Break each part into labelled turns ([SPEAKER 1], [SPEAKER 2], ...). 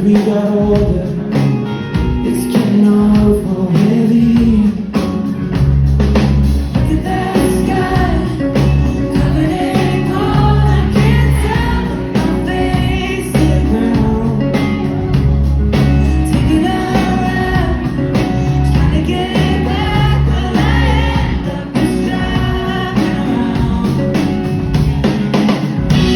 [SPEAKER 1] we got older, it's getting awful heavy. Look at that sky, covered in gold. I can't tell my face to the ground. Taking a ride, trying to get back, but I end up just driving around.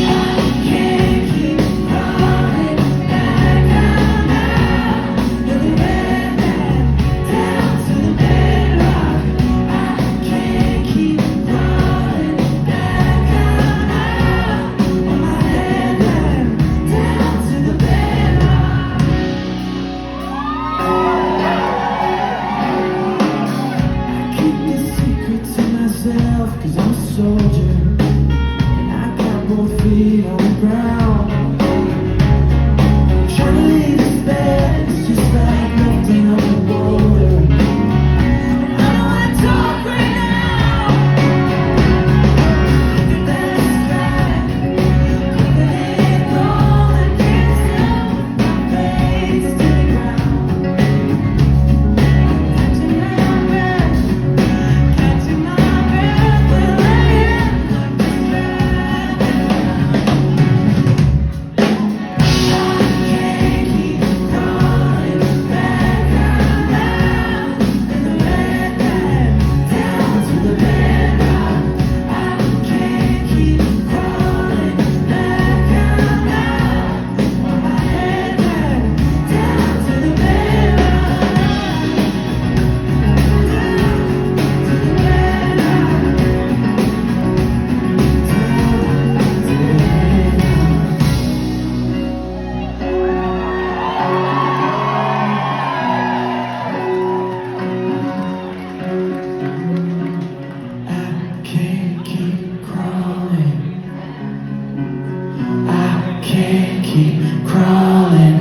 [SPEAKER 1] I can't keep crawling back out now to the red man, down to the bedrock. I can't keep crawling back out now on my headland, down to the bedrock. I keep this secret to myself, 'cause I'm a soldier and I got both feet on the ground. Trying to leave this bed, it's just like lifting up a boulder. I don't wanna talk right now. Look at that sky, covered in gold. I can't tell my face to the ground. Catching my breath, but I end up just driving around. I can't keep crawling back out now in the red man, down to the bedrock. I can't keep crawling back out now on my headland, down to the bedrock. I can't keep crawling. I can't keep crawling